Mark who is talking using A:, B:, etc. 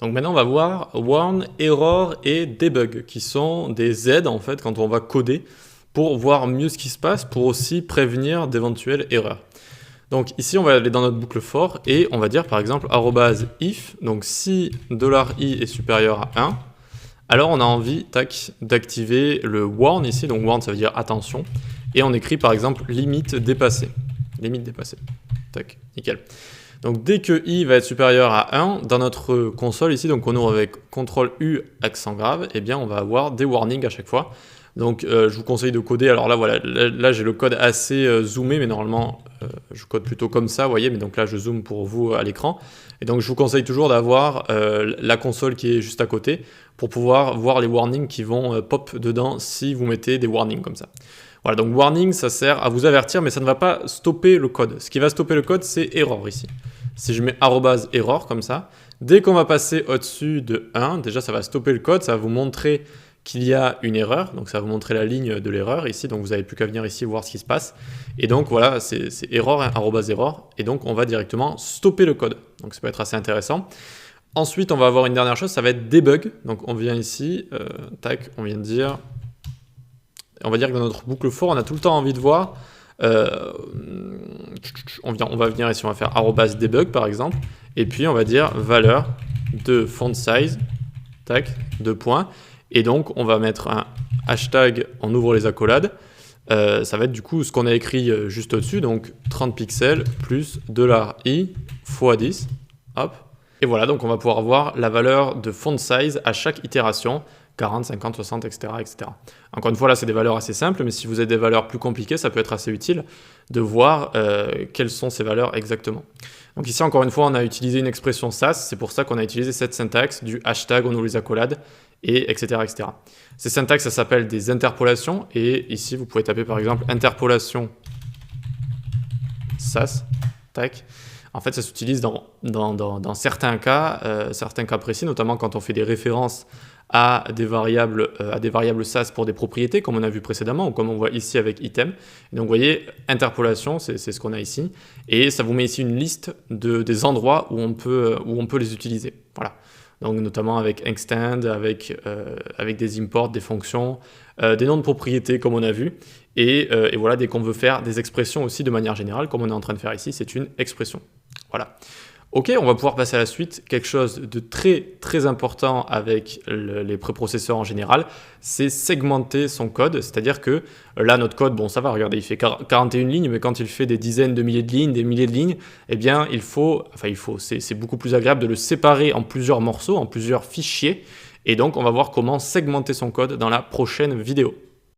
A: Donc maintenant on va voir warn, error et debug qui sont des aides en fait quand on va coder pour voir mieux ce qui se passe, pour aussi prévenir d'éventuelles erreurs. Donc ici on va aller dans notre boucle for et on va dire par exemple @if, donc si $i est supérieur à 1, alors on a envie d'activer le warn ici, donc warn ça veut dire attention, et on écrit par exemple limite dépassée. Limite dépassée. Tac, nickel. Donc dès que i va être supérieur à 1, dans notre console ici, donc on ouvre avec CTRL-U accent grave, eh bien on va avoir des warnings à chaque fois. Donc je vous conseille de coder, alors là voilà, là j'ai le code assez zoomé, mais normalement je code plutôt comme ça, vous voyez, mais donc là je zoome pour vous à l'écran. Et donc je vous conseille toujours d'avoir la console qui est juste à côté pour pouvoir voir les warnings qui vont pop dedans si vous mettez des warnings comme ça. Voilà, donc warning, ça sert à vous avertir, mais ça ne va pas stopper le code. Ce qui va stopper le code, c'est error ici. Si je mets @error comme ça, dès qu'on va passer au-dessus de 1, déjà ça va stopper le code, ça va vous montrer qu'il y a une erreur, donc ça va vous montrer la ligne de l'erreur ici, donc vous n'avez plus qu'à venir ici voir ce qui se passe. Et donc voilà, c'est error, hein, @error, et donc on va directement stopper le code. Donc ça peut être assez intéressant. Ensuite, on va avoir une dernière chose, ça va être debug. Donc on vient ici, tac, on vient de dire... On va dire que dans notre boucle for, on a tout le temps envie de voir, on va venir ici, on va faire @debug par exemple, et puis on va dire valeur de font size, tac, 2 points, et donc on va mettre un hashtag, on ouvre les accolades, ça va être du coup ce qu'on a écrit juste au-dessus, donc 30 pixels plus $i x 10, hop, et voilà, donc on va pouvoir voir la valeur de font size à chaque itération, 40, 50, 60, etc., etc. Encore une fois, là, c'est des valeurs assez simples, mais si vous avez des valeurs plus compliquées, ça peut être assez utile de voir quelles sont ces valeurs exactement. Donc ici, encore une fois, on a utilisé une expression SAS, c'est pour ça qu'on a utilisé cette syntaxe du hashtag, on ouvre les accolades, et etc., etc. Ces syntaxes, ça s'appelle des interpolations, et ici, vous pouvez taper par exemple interpolation SAS, tac. En fait, ça s'utilise dans certains cas précis, notamment quand on fait des références à des variables SAS pour des propriétés, comme on a vu précédemment, ou comme on voit ici avec item. Et donc, vous voyez, interpolation, c'est ce qu'on a ici. Et ça vous met ici une liste des endroits où on peut les utiliser. Voilà. Donc, notamment avec extend, avec des imports, des fonctions, des noms de propriétés, comme on a vu. Et voilà, dès qu'on veut faire des expressions aussi de manière générale, comme on est en train de faire ici, c'est une expression. Voilà. Ok, on va pouvoir passer à la suite. Quelque chose de très très important avec les préprocesseurs en général, c'est segmenter son code. C'est-à-dire que là, notre code, bon ça va, regardez, il fait 41 lignes, mais quand il fait des dizaines de milliers de lignes, des milliers de lignes, eh bien c'est beaucoup plus agréable de le séparer en plusieurs morceaux, en plusieurs fichiers. Et donc, on va voir comment segmenter son code dans la prochaine vidéo.